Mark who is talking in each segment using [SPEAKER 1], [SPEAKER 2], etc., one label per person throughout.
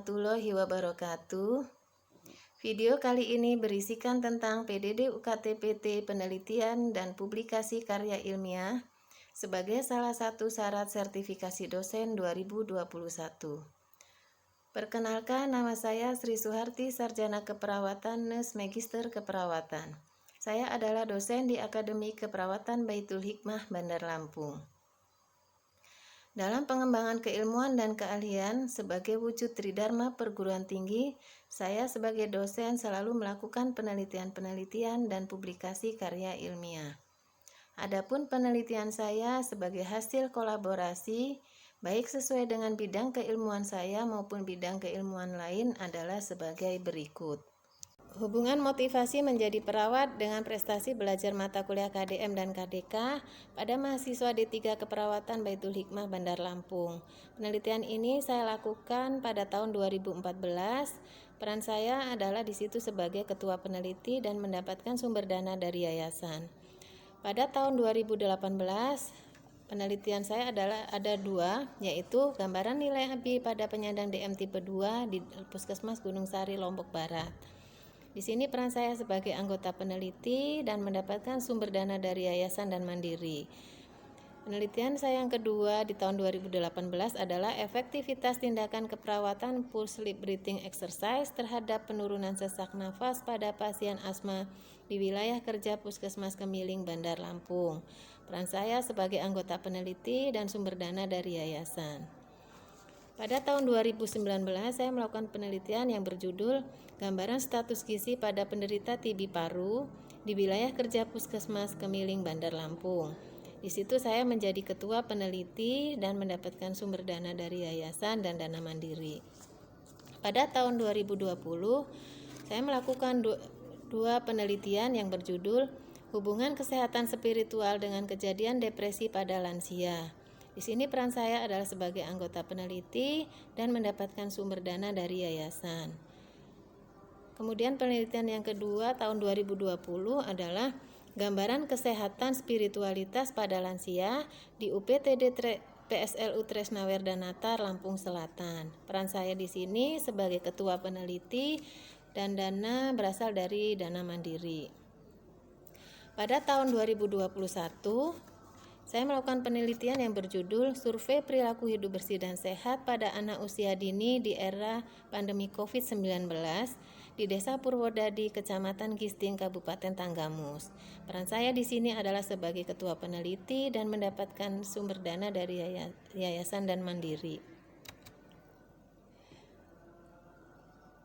[SPEAKER 1] warahmatullahi wabarakatuh. Video kali ini berisikan tentang PDD UKT-PT penelitian dan publikasi karya ilmiah sebagai salah satu syarat sertifikasi dosen 2021. Perkenalkan, nama saya Sri Suharti, Sarjana Keperawatan Nurse Magister Keperawatan. Saya adalah dosen di Akademi Keperawatan Baitul Hikmah, Bandar Lampung. Dalam pengembangan keilmuan dan keahlian sebagai wujud tridharma perguruan tinggi, saya sebagai dosen selalu melakukan penelitian-penelitian dan publikasi karya ilmiah. Adapun penelitian saya sebagai hasil kolaborasi, baik sesuai dengan bidang keilmuan saya maupun bidang keilmuan lain adalah sebagai berikut. Hubungan motivasi menjadi perawat dengan prestasi belajar mata kuliah KDM dan KDK pada mahasiswa D3 Keperawatan Baitul Hikmah Bandar Lampung. Penelitian ini saya lakukan pada tahun 2014. Peran saya adalah di situ sebagai ketua peneliti dan mendapatkan sumber dana dari yayasan. Pada tahun 2018, penelitian saya ada dua, yaitu gambaran nilai ABI pada penyandang DM tipe 2 di Puskesmas Gunung Sari, Lombok Barat. Di sini peran saya sebagai anggota peneliti dan mendapatkan sumber dana dari yayasan dan mandiri. Penelitian saya yang kedua di tahun 2018 adalah efektivitas tindakan keperawatan pulse sleep breathing exercise terhadap penurunan sesak nafas pada pasien asma di wilayah kerja Puskesmas Kemiling, Bandar Lampung. Peran saya sebagai anggota peneliti dan sumber dana dari yayasan. Pada tahun 2019, saya melakukan penelitian yang berjudul Gambaran Status Gizi pada Penderita TB Paru di wilayah kerja Puskesmas Kemiling, Bandar Lampung. Di situ saya menjadi ketua peneliti dan mendapatkan sumber dana dari yayasan dan dana mandiri. Pada tahun 2020, saya melakukan dua penelitian yang berjudul Hubungan Kesehatan Spiritual dengan Kejadian Depresi pada Lansia. Di sini peran saya adalah sebagai anggota peneliti dan mendapatkan sumber dana dari yayasan. Kemudian penelitian yang kedua tahun 2020 adalah gambaran kesehatan spiritualitas pada lansia di UPTD PSLU Tresnawer Danatar, Lampung Selatan. Peran saya di sini sebagai ketua peneliti dan dana berasal dari dana mandiri. Pada tahun 2021, saya melakukan penelitian yang berjudul Survei Perilaku Hidup Bersih dan Sehat pada Anak Usia Dini di Era Pandemi COVID-19 di Desa Purwodadi, Kecamatan Gisting, Kabupaten Tanggamus. Peran saya di sini adalah sebagai ketua peneliti dan mendapatkan sumber dana dari yayasan dan mandiri.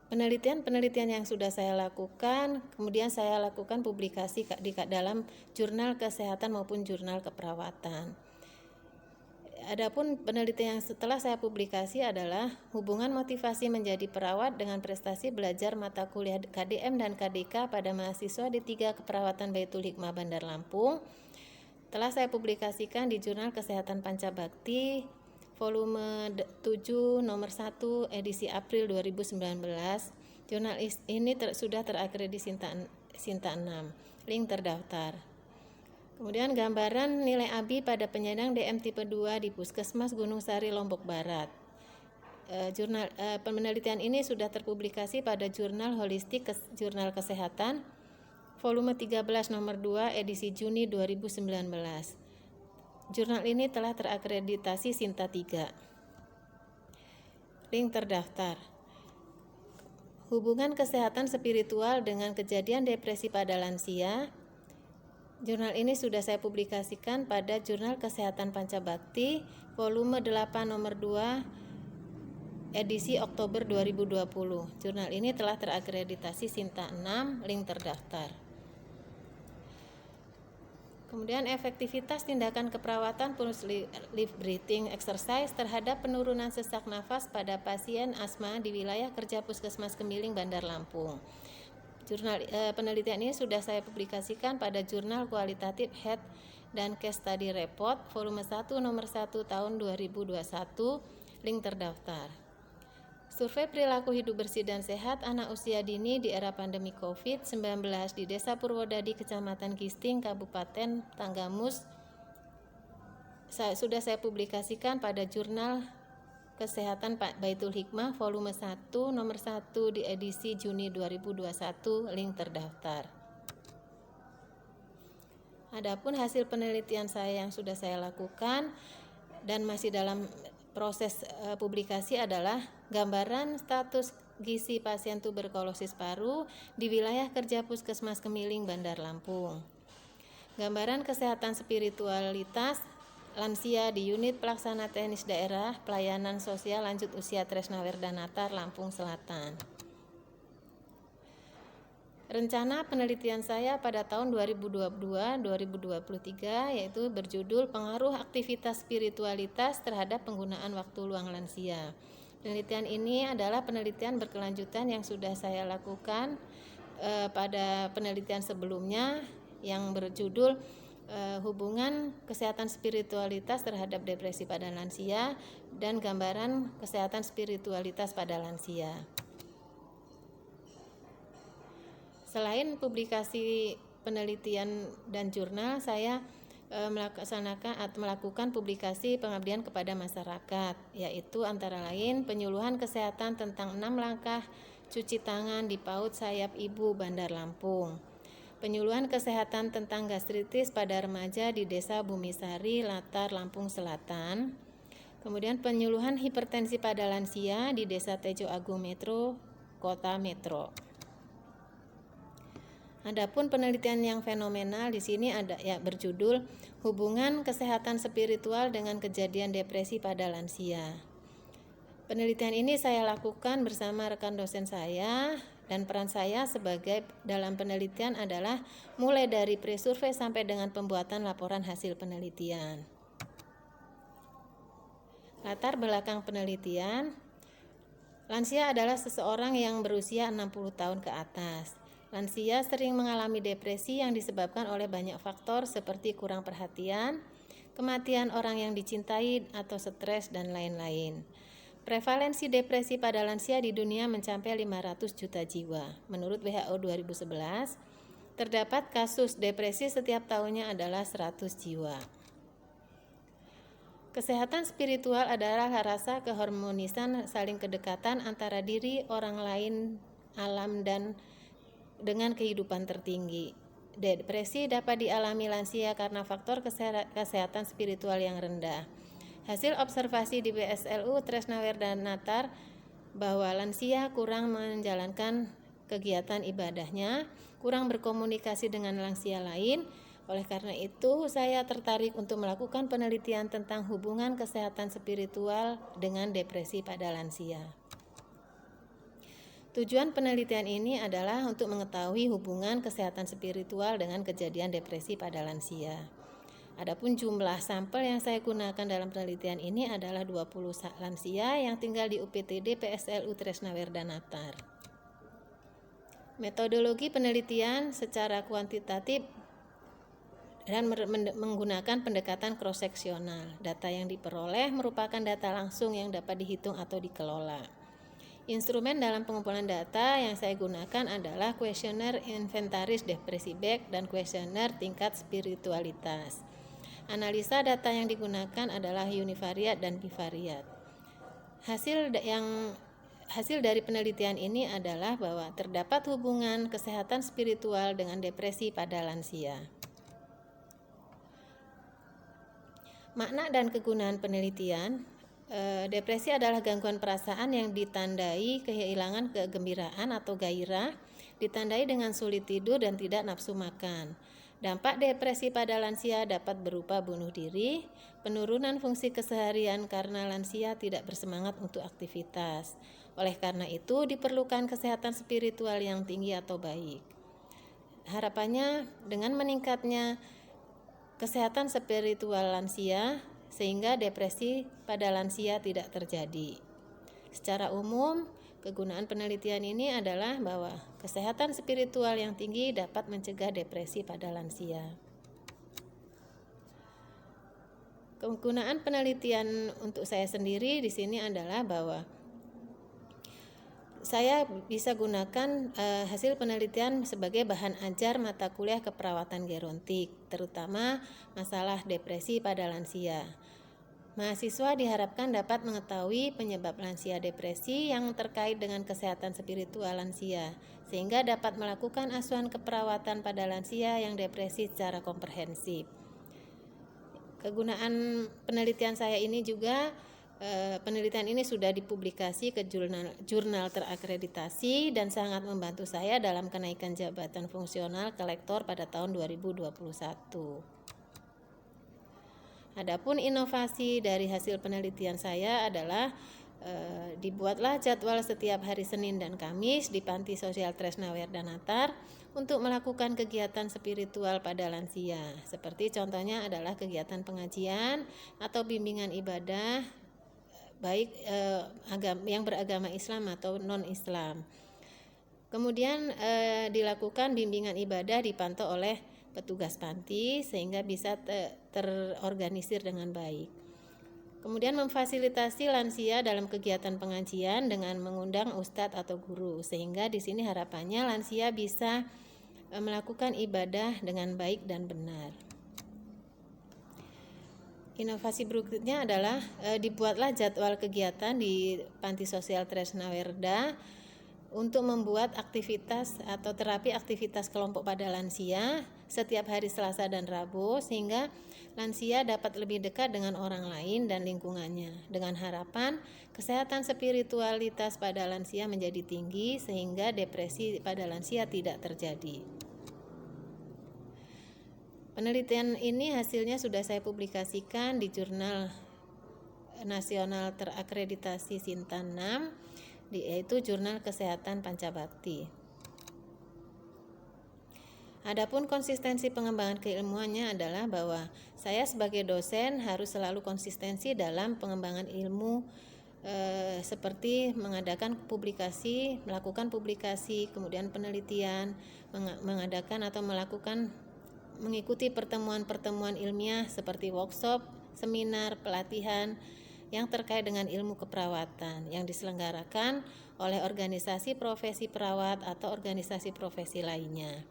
[SPEAKER 1] Penelitian-penelitian yang sudah saya lakukan, kemudian saya lakukan publikasi di dalam jurnal kesehatan maupun jurnal keperawatan. Adapun penelitian yang setelah saya publikasi adalah hubungan motivasi menjadi perawat dengan prestasi belajar mata kuliah KDM dan KDK pada mahasiswa D3 Keperawatan Baitul Hikmah Bandar Lampung. Telah saya publikasikan di jurnal Kesehatan Pancabakti volume 7 nomor 1 edisi April 2019. Jurnal ini sudah terakreditasi Sinta 6. Link terdaftar. Kemudian gambaran nilai ABI pada penyandang DM tipe 2 di Puskesmas Gunung Sari, Lombok Barat. Penelitian ini sudah terpublikasi pada jurnal Holistik Jurnal Kesehatan volume 13 nomor 2 edisi Juni 2019. Jurnal ini telah terakreditasi Sinta 3. Link terdaftar. Hubungan kesehatan spiritual dengan kejadian depresi pada lansia. Jurnal ini sudah saya publikasikan pada Jurnal Kesehatan Pancabakti volume 8 nomor 2 edisi Oktober 2020. Jurnal ini telah terakreditasi Sinta 6. Link terdaftar. Kemudian efektivitas tindakan keperawatan pulse sleep breathing exercise terhadap penurunan sesak nafas pada pasien asma di wilayah kerja Puskesmas Kemiling, Bandar Lampung. Penelitian ini sudah saya publikasikan pada jurnal kualitatif Head dan Case Study Report volume 1 nomor 1 tahun 2021. Link terdaftar. Survei perilaku hidup bersih dan sehat anak usia dini di era pandemi COVID-19 di Desa Purwodadi, Kecamatan Gisting, Kabupaten Tanggamus sudah saya publikasikan pada jurnal Kesehatan Pak Baitul Hikmah volume 1 nomor 1 di edisi Juni 2021, link terdaftar. Adapun hasil penelitian saya yang sudah saya lakukan dan masih dalam proses publikasi adalah gambaran status gizi pasien tuberkulosis paru di wilayah kerja Puskesmas Kemiling, Bandar Lampung. Gambaran kesehatan spiritualitas lansia di unit pelaksana teknis daerah pelayanan sosial lanjut usia Tresnawerda Natar, Lampung Selatan. Rencana penelitian saya pada tahun 2022-2023 yaitu berjudul Pengaruh Aktivitas Spiritualitas terhadap Penggunaan Waktu Luang Lansia. Penelitian ini adalah penelitian berkelanjutan yang sudah saya lakukan pada penelitian sebelumnya yang berjudul hubungan kesehatan spiritualitas terhadap depresi pada lansia dan gambaran kesehatan spiritualitas pada lansia. Selain publikasi penelitian dan jurnal, saya melakukan publikasi pengabdian kepada masyarakat, yaitu antara lain penyuluhan kesehatan tentang 6 langkah cuci tangan di PAUD Sayap Ibu Bandar Lampung, penyuluhan kesehatan tentang gastritis pada remaja di Desa Bumisari, Latar, Lampung Selatan, kemudian penyuluhan hipertensi pada lansia di Desa Tejo Agung Metro, Kota Metro. Adapun penelitian yang fenomenal di sini ada berjudul Hubungan Kesehatan Spiritual dengan Kejadian Depresi pada Lansia. Penelitian ini saya lakukan bersama rekan dosen saya dan peran saya sebagai dalam penelitian adalah mulai dari pre-survei sampai dengan pembuatan laporan hasil penelitian. Latar belakang penelitian, lansia adalah seseorang yang berusia 60 tahun ke atas. Lansia sering mengalami depresi yang disebabkan oleh banyak faktor seperti kurang perhatian, kematian orang yang dicintai atau stres dan lain-lain. Prevalensi depresi pada lansia di dunia mencapai 500 juta jiwa. Menurut WHO 2011, terdapat kasus depresi setiap tahunnya adalah 100 jiwa. Kesehatan spiritual adalah rasa keharmonisan saling kedekatan antara diri, orang lain, alam, dan dengan kehidupan tertinggi. Depresi dapat dialami lansia karena faktor kesehatan spiritual yang rendah. Hasil observasi di PSLU Tresnawerda Natar bahwa lansia kurang menjalankan kegiatan ibadahnya, kurang berkomunikasi dengan lansia lain. Oleh karena itu, saya tertarik untuk melakukan penelitian tentang hubungan kesehatan spiritual dengan depresi pada lansia. Tujuan penelitian ini adalah untuk mengetahui hubungan kesehatan spiritual dengan kejadian depresi pada lansia. Adapun jumlah sampel yang saya gunakan dalam penelitian ini adalah 20 lansia yang tinggal di UPTD PSLU Tresnawerda Natar. Metodologi penelitian secara kuantitatif dan menggunakan pendekatan cross-seksional. Data yang diperoleh merupakan data langsung yang dapat dihitung atau dikelola. Instrumen dalam pengumpulan data yang saya gunakan adalah kuesioner inventaris depresi Beck dan kuesioner tingkat spiritualitas. Analisa data yang digunakan adalah univariat dan bivariat. Hasil dari penelitian ini adalah bahwa terdapat hubungan kesehatan spiritual dengan depresi pada lansia. Makna dan kegunaan penelitian. Depresi adalah gangguan perasaan yang ditandai kehilangan kegembiraan atau gairah, ditandai dengan sulit tidur dan tidak nafsu makan. Dampak depresi pada lansia dapat berupa bunuh diri, penurunan fungsi keseharian karena lansia tidak bersemangat untuk aktivitas. Oleh karena itu, diperlukan kesehatan spiritual yang tinggi atau baik. Harapannya dengan meningkatnya kesehatan spiritual lansia, sehingga depresi pada lansia tidak terjadi. Secara umum, kegunaan penelitian ini adalah bahwa kesehatan spiritual yang tinggi dapat mencegah depresi pada lansia. Kegunaan penelitian untuk saya sendiri di sini adalah bahwa saya bisa gunakan hasil penelitian sebagai bahan ajar mata kuliah keperawatan gerontik, terutama masalah depresi pada lansia. Mahasiswa diharapkan dapat mengetahui penyebab lansia depresi yang terkait dengan kesehatan spiritual lansia, sehingga dapat melakukan asuhan keperawatan pada lansia yang depresi secara komprehensif. Kegunaan penelitian saya ini juga, penelitian ini sudah dipublikasi ke jurnal terakreditasi dan sangat membantu saya dalam kenaikan jabatan fungsional kolektor pada tahun 2021. Adapun inovasi dari hasil penelitian saya adalah dibuatlah jadwal setiap hari Senin dan Kamis di Panti Sosial Tresna Werdanatar untuk melakukan kegiatan spiritual pada lansia. Seperti contohnya adalah kegiatan pengajian atau bimbingan ibadah baik yang beragama Islam atau non-Islam. Kemudian dilakukan bimbingan ibadah dipantau oleh petugas panti sehingga bisa terorganisir dengan baik. Kemudian memfasilitasi lansia dalam kegiatan pengajian dengan mengundang ustadz atau guru, sehingga di sini harapannya lansia bisa melakukan ibadah dengan baik dan benar. Inovasi berikutnya adalah dibuatlah jadwal kegiatan di Panti Sosial Tresna Werda untuk membuat aktivitas atau terapi aktivitas kelompok pada lansia setiap hari Selasa dan Rabu, sehingga lansia dapat lebih dekat dengan orang lain dan lingkungannya, dengan harapan kesehatan spiritualitas pada lansia menjadi tinggi sehingga depresi pada lansia tidak terjadi. Penelitian ini hasilnya sudah saya publikasikan di Jurnal Nasional Terakreditasi Sintan 6, yaitu Jurnal Kesehatan Pancabakti. Adapun konsistensi pengembangan keilmuannya adalah bahwa saya sebagai dosen harus selalu konsistensi dalam pengembangan ilmu, seperti mengadakan publikasi, melakukan publikasi, kemudian penelitian, mengadakan atau mengikuti pertemuan-pertemuan ilmiah seperti workshop, seminar, pelatihan yang terkait dengan ilmu keperawatan yang diselenggarakan oleh organisasi profesi perawat atau organisasi profesi lainnya,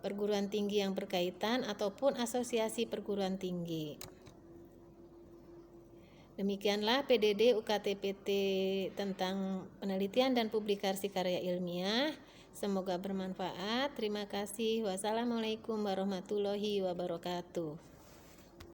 [SPEAKER 1] perguruan tinggi yang berkaitan ataupun asosiasi perguruan tinggi. Demikianlah PDD UKT-PT tentang penelitian dan publikasi karya ilmiah. Semoga bermanfaat. Terima kasih. Wassalamualaikum warahmatullahi wabarakatuh.